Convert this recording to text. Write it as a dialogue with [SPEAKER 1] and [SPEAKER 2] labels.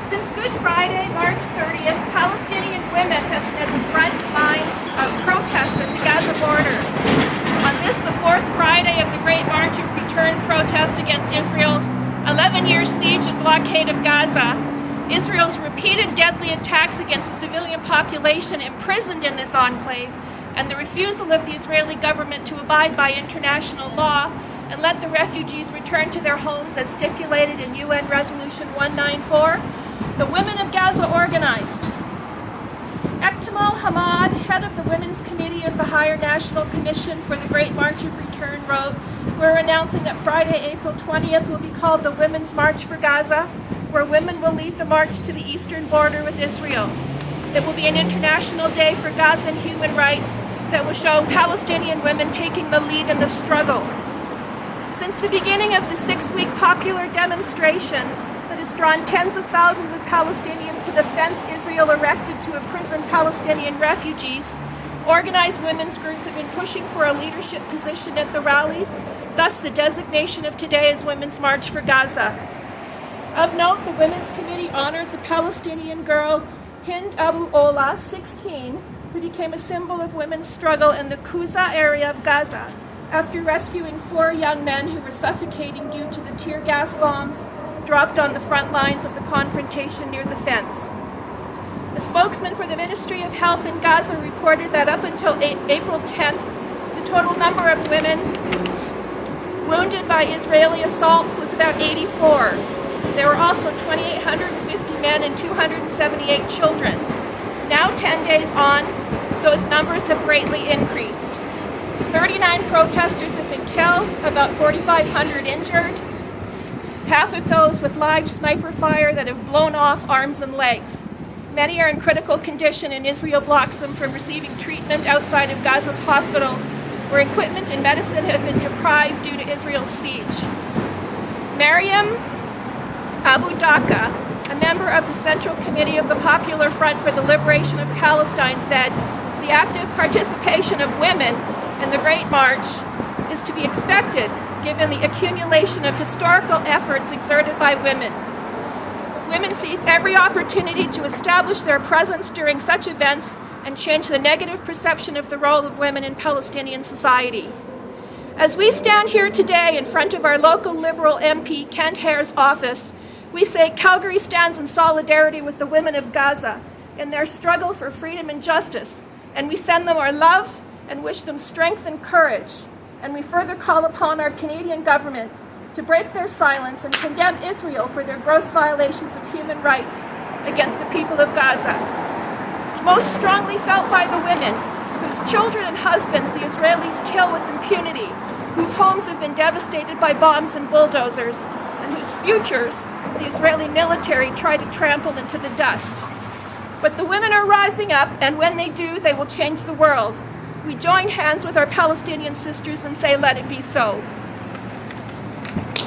[SPEAKER 1] Since Good Friday, March 30th, Palestinian women have been at the front lines of protests at the Gaza border. On this, the fourth Friday of the Great March of Return protest against Israel's 11-year siege and blockade of Gaza, Israel's repeated deadly attacks against the civilian population imprisoned in this enclave, and the refusal of the Israeli government to abide by international law and let the refugees return to their homes as stipulated in UN Resolution 194, the women of Gaza organized. Ektemal Hamad, head of the Women's Committee of the Higher National Commission for the Great March of Return, wrote, "We're announcing that Friday, April 20th will be called the Women's March for Gaza, where women will lead the march to the eastern border with Israel. It will be an international day for Gazan human rights that will show Palestinian women taking the lead in the struggle." Since the beginning of the 6-week popular demonstration that has drawn tens of thousands of Palestinians to the fence Israel erected to imprison Palestinian refugees, organized women's groups have been pushing for a leadership position at the rallies, thus the designation of today as Women's March for Gaza. Of note, the Women's Committee honored the Palestinian girl Hind Abu Ola, 16, who became a symbol of women's struggle in the Quza area of Gaza, after rescuing 4 young men who were suffocating due to the tear gas bombs dropped on the front lines of the confrontation near the fence. A spokesman for the Ministry of Health in Gaza reported that up until April 10th, the total number of women wounded by Israeli assaults was about 84. There were also 2,850 men and 278 children. Now, 10 days on, those numbers have greatly increased. 39 protesters have been killed, about 4,500 injured, half of those with live sniper fire that have blown off arms and legs. Many are in critical condition, and Israel blocks them from receiving treatment outside of Gaza's hospitals, where equipment and medicine have been deprived due to Israel's siege. Mariam Abu Daka, a member of the Central Committee of the Popular Front for the Liberation of Palestine, said, "The active participation of women in the Great March is to be expected, given the accumulation of historical efforts exerted by women. Women seize every opportunity to establish their presence during such events and change the negative perception of the role of women in Palestinian society." As we stand here today in front of our local Liberal MP Kent Hare's office, we say Calgary stands in solidarity with the women of Gaza in their struggle for freedom and justice, and we send them our love and wish them strength and courage. And we further call upon our Canadian government to break their silence and condemn Israel for their gross violations of human rights against the people of Gaza. Most strongly felt by the women, whose children and husbands the Israelis kill with impunity, whose homes have been devastated by bombs and bulldozers, and whose futures the Israeli military try to trample into the dust. But the women are rising up, and when they do, they will change the world. We join hands with our Palestinian sisters and say, let it be so.